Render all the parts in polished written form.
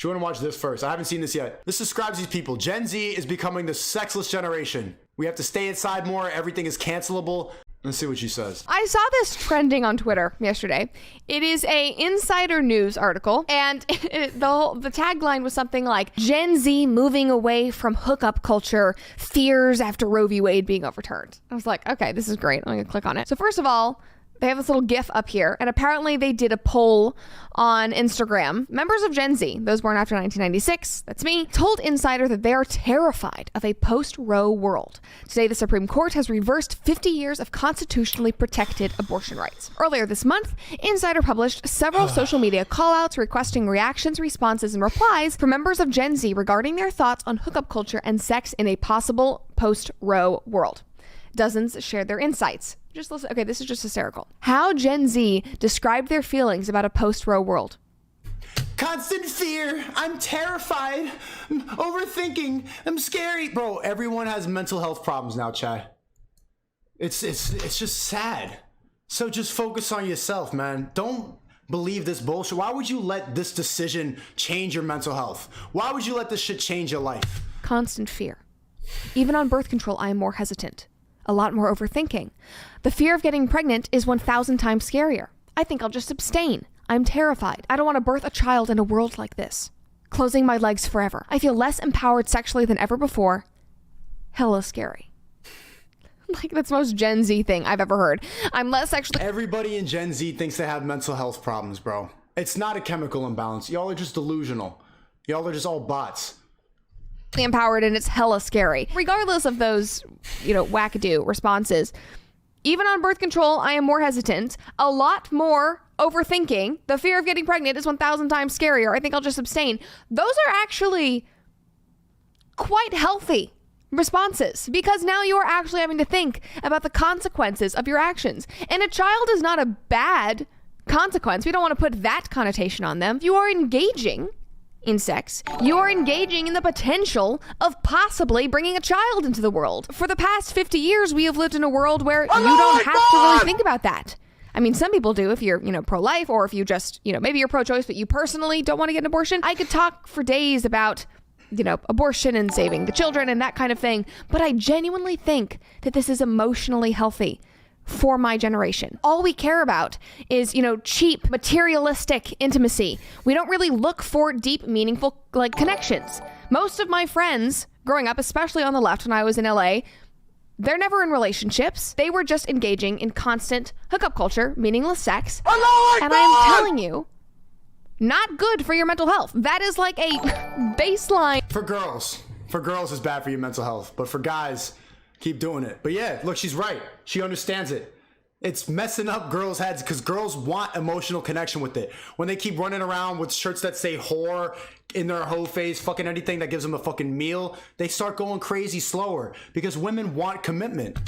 You want to watch this first? I haven't seen this yet. This describes these people. Gen Z is becoming the sexless generation. We have to stay inside more. Everything is cancelable. Let's see what she says. I saw this trending on Twitter yesterday. It is a Insider News article, and the tagline was something like, Gen Z moving away from hookup culture, fears after Roe v. Wade being overturned. I was like, okay, this is great. I'm going to click on it. So first of all, they have this little GIF up here, and apparently they did a poll on Instagram. Members of Gen Z, those born after 1996, that's me, told Insider that they are terrified of a post-Roe world. Today, the Supreme Court has reversed 50 years of constitutionally protected abortion rights. Earlier this month, Insider published several social media callouts requesting reactions, responses, and replies from members of Gen Z regarding their thoughts on hookup culture and sex in a possible post-Roe world. Dozens shared their insights. Just listen. Okay, this is just hysterical. How Gen Z described their feelings about a post-Roe world. Constant fear. I'm terrified. I'm overthinking. I'm scary. Bro, everyone has mental health problems now, Chad. It's just sad. So just focus on yourself, man. Don't believe this bullshit. Why would you let this decision change your mental health? Why would you let this shit change your life? Constant fear. Even on birth control, I am more hesitant. A lot more overthinking. The fear of getting pregnant is 1,000 times scarier. I think I'll just abstain. I'm terrified. I don't want to birth a child in a world like this. Closing my legs forever. I feel less empowered sexually than ever before. Hella scary. Like, that's the most Gen Z thing I've ever heard. I'm less sexually... Everybody in Gen Z thinks they have mental health problems, bro. It's not a chemical imbalance. Y'all are just delusional. Y'all are just all bots. Empowered, and it's hella scary. Regardless of those, wackadoo responses, even on birth control, I am more hesitant, a lot more overthinking. The fear of getting pregnant is 1,000 times scarier. I think I'll just abstain. Those are actually quite healthy responses, because now you are actually having to think about the consequences of your actions. And a child is not a bad consequence. We don't want to put that connotation on them. You are engaging in sex, you're engaging in the potential of possibly bringing a child into the world. For the past 50 years, we have lived in a world where you don't have to really think about that. I mean, some people do if you're, pro-life, or if you just, maybe you're pro-choice, but you personally don't want to get an abortion. I could talk for days about, abortion and saving the children and that kind of thing. But I genuinely think that this is emotionally healthy for my generation. All we care about is, cheap, materialistic intimacy. We don't really look for deep, meaningful, connections. Most of my friends growing up, especially on the left when I was in LA, they're never in relationships. They were just engaging in constant hookup culture, meaningless sex. And I am telling you, not good for your mental health. That is like a baseline. For girls it's bad for your mental health, but for guys, keep doing it. But yeah, look, she's right. She understands it. It's messing up girls' heads because girls want emotional connection with it. When they keep running around with shirts that say whore in their hoe face, fucking anything that gives them a fucking meal, they start going crazy slower because women want commitment.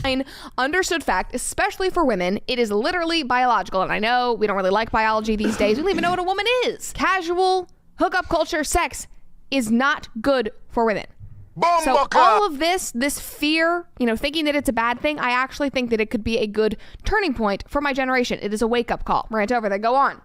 Understood fact, especially for women, it is literally biological. And I know we don't really like biology these days. We don't even know what a woman is. Casual hookup culture sex is not good for women. So all of this fear, thinking that it's a bad thing, I actually think that it could be a good turning point for my generation. It is a wake-up call. Right over there, go on.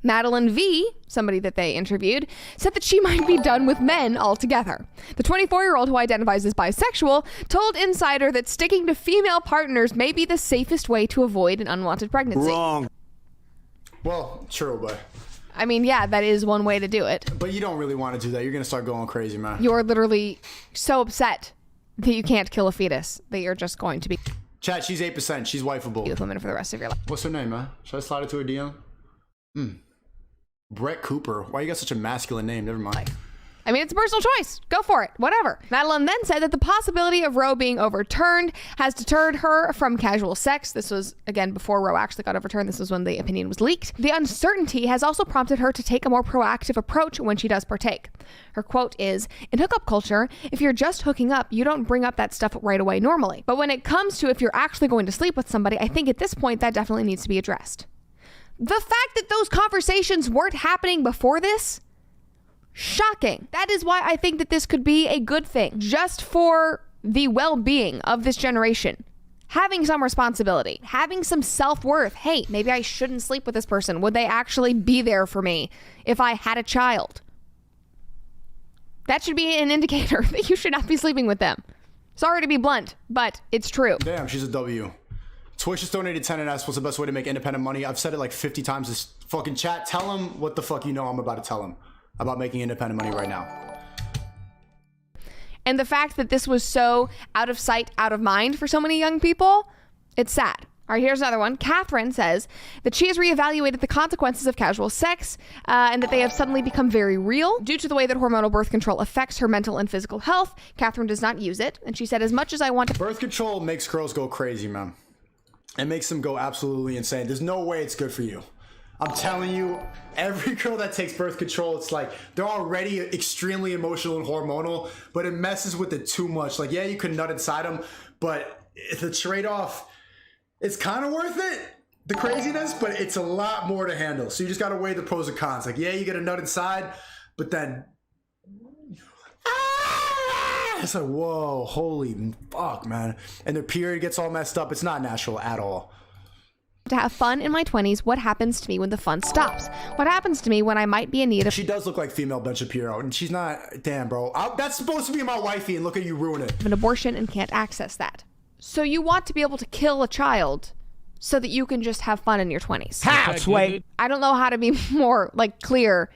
Madeline V, somebody that they interviewed, said that she might be done with men altogether. The 24-year-old, who identifies as bisexual, told Insider that sticking to female partners may be the safest way to avoid an unwanted pregnancy. Wrong. Well, true, but... I mean, yeah, that is one way to do it. But you don't really want to do that. You're going to start going crazy, man. You're literally so upset that you can't kill a fetus that you're just going to be... Chat, she's 8%. She's wifeable. ...with women for the rest of your life. What's her name, man? Should I slide it to her DM? Brett Cooper. Why you got such a masculine name? Never mind. I mean, it's a personal choice. Go for it. Whatever. Madeline then said that the possibility of Roe being overturned has deterred her from casual sex. This was, again, before Roe actually got overturned. This was when the opinion was leaked. The uncertainty has also prompted her to take a more proactive approach when she does partake. Her quote is, "In hookup culture, if you're just hooking up, you don't bring up that stuff right away normally. But when it comes to if you're actually going to sleep with somebody, I think at this point that definitely needs to be addressed." The fact that those conversations weren't happening before this, shocking. That is why I think that this could be a good thing, just for the well-being of this generation. Having some responsibility, having some self-worth. Hey, maybe I shouldn't sleep with this person. Would they actually be there for me if I had a child? That should be an indicator that you should not be sleeping with them. Sorry to be blunt, but it's true. Damn, she's a W. Twitch has donated 10 and asked what's the best way to make independent money. I've said it like 50 times. This fucking chat, tell him what the fuck you know I'm about to tell him about making independent money right now. And the fact that this was so out of sight, out of mind for so many young people, it's sad. All right, here's another one. Catherine says that she has reevaluated the consequences of casual sex and that they have suddenly become very real. Due to the way that hormonal birth control affects her mental and physical health, Catherine does not use it. And she said, as much as I want to... Birth control makes girls go crazy, man. It makes them go absolutely insane. There's no way it's good for you. I'm telling you, every girl that takes birth control, it's like they're already extremely emotional and hormonal, but it messes with it too much. Like, yeah, you can nut inside them, but the trade-off... It's kind of worth it, the craziness, but it's a lot more to handle. So you just got to weigh the pros and cons. Like, yeah, you get a nut inside, but then... It's like, whoa, holy fuck, man. And their period gets all messed up. It's not natural at all. To have fun in my 20s, what happens to me when the fun stops? What happens to me when I might be in need of... She does look like female Ben Shapiro, and she's not... Damn, bro. That's supposed to be my wifey, and look at you ruin it. ...an abortion and can't access that. So you want to be able to kill a child so that you can just have fun in your 20s. How, Sway? I don't know how to be more, like, clear.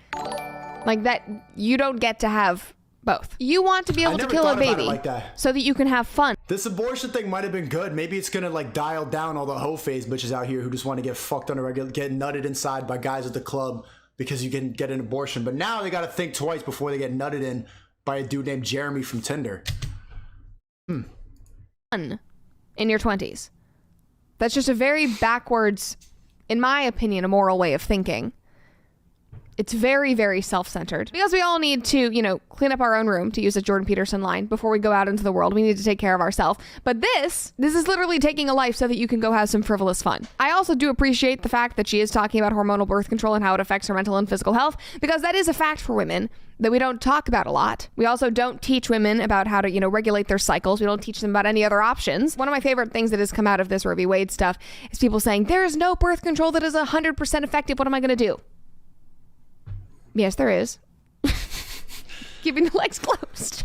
Like, that you don't get to have both. You want to be able to kill a baby like that. so that you can have fun. This abortion thing might have been good. Maybe it's gonna, like, dial down all the hoe phase bitches out here who just want to get fucked on a regular, get nutted inside by guys at the club because you can get an abortion. But now they gotta think twice before they get nutted in by a dude named Jeremy from Tinder. Fun in your 20s. That's just a very backwards, in my opinion, a moral way of thinking. It's very, very self-centered. Because we all need to, you know, clean up our own room, to use a Jordan Peterson line, before we go out into the world. We need to take care of ourselves. But this is literally taking a life so that you can go have some frivolous fun. I also do appreciate the fact that she is talking about hormonal birth control and how it affects her mental and physical health, because that is a fact for women that we don't talk about a lot. We also don't teach women about how to, you know, regulate their cycles. We don't teach them about any other options. One of my favorite things that has come out of this Roe v. Wade stuff is people saying, there is no birth control that is 100% effective. What am I going to do? Yes, there is. Keeping the legs closed.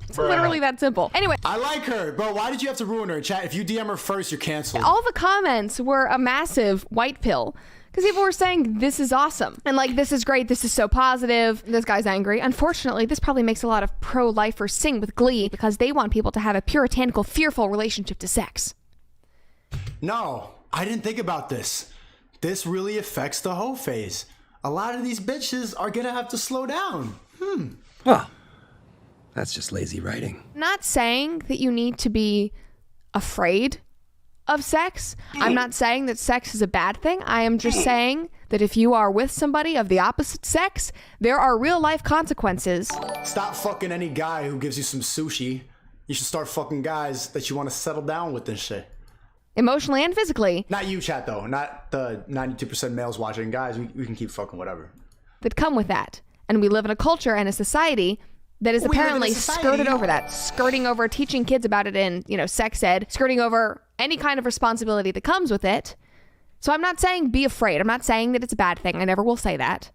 It's literally that simple. Anyway. I like her, bro. Why did you have to ruin her? Chat, if you DM her first, you're canceled. All the comments were a massive white pill. Because people were saying, this is awesome. And like, this is great. This is so positive. This guy's angry. Unfortunately, this probably makes a lot of pro-lifers sing with glee because they want people to have a puritanical, fearful relationship to sex. No, I didn't think about this. This really affects the hoe phase. A lot of these bitches are gonna have to slow down. Well, that's just lazy writing. I'm not saying that you need to be afraid of sex. I'm not saying that sex is a bad thing. I am just saying that if you are with somebody of the opposite sex, there are real life consequences. Stop fucking any guy who gives you some sushi. You should start fucking guys that you want to settle down with and shit. Emotionally and physically. Not you, chat, though. Not the 92% males watching. Guys, we can keep fucking whatever. That come with that. And we live in a culture and a society that is apparently skirted over that. Skirting over teaching kids about it in, you know, sex ed. Skirting over any kind of responsibility that comes with it. So I'm not saying be afraid. I'm not saying that it's a bad thing. I never will say that.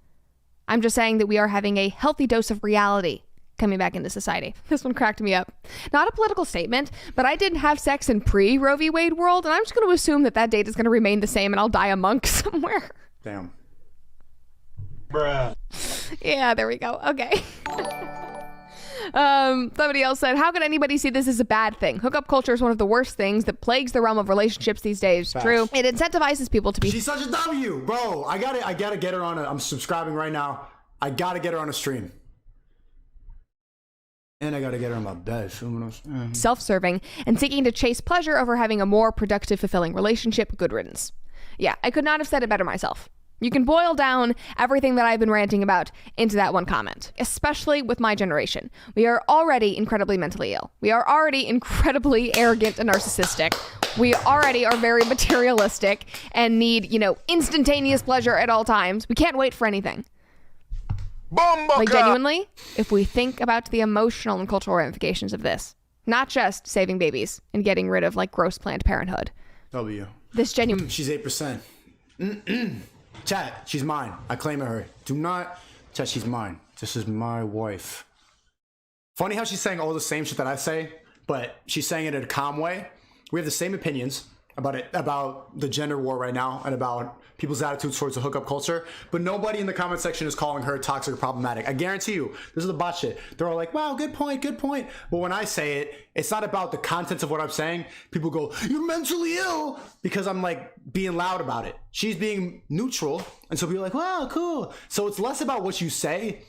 I'm just saying that we are having a healthy dose of reality coming back into society. This one cracked me up. Not a political statement, but I didn't have sex in pre-Roe v. Wade world, and I'm just going to assume that that date is going to remain the same and I'll die a monk somewhere. Damn. Bruh. Yeah, there we go. Okay. Somebody else said, how could anybody see this as a bad thing? Hookup culture is one of the worst things that plagues the realm of relationships these days. Facts. True. It incentivizes people to be... She's such a W, bro. I gotta get her on I'm subscribing right now. I gotta get her on a stream. And I gotta get her in my bed. self-serving and seeking to chase pleasure over having a more productive, fulfilling relationship. Good riddance. Yeah, I could not have said it better myself. You can boil down everything that I've been ranting about into that one comment, especially with my generation. We are already incredibly mentally ill. We are already incredibly arrogant and narcissistic. We already are very materialistic and need, you know, instantaneous pleasure at all times. We can't wait for anything. Like, genuinely, if we think about the emotional and cultural ramifications of this, not just saving babies and getting rid of, like, gross Planned Parenthood. W. This genuine... She's 8%. Chat, she's mine. I claim her. Do not... Chat, she's mine. This is my wife. Funny how she's saying all the same shit that I say, but she's saying it in a calm way. We have the same opinions about the gender war right now and about people's attitudes towards the hookup culture, but nobody in the comment section is calling her toxic or problematic. I guarantee you, this is the bot shit. They're all like, wow, good point, good point. But when I say it, it's not about the contents of what I'm saying. People go, you're mentally ill, because I'm like being loud about it. She's being neutral, and so people are like, wow, cool. So it's less about what you say.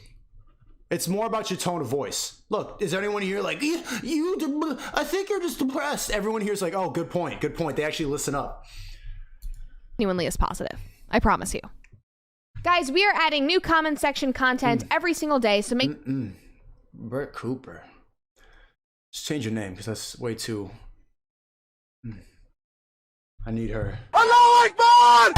It's more about your tone of voice. Look, is anyone here like, I think you're just depressed. Everyone here's like, oh, good point, good point. They actually listen up. Genuinely is positive. I promise you. Guys, we are adding new comment section content every single day, so make... Bert Cooper. Just change your name, because that's way too... I need her. Allah Akbar!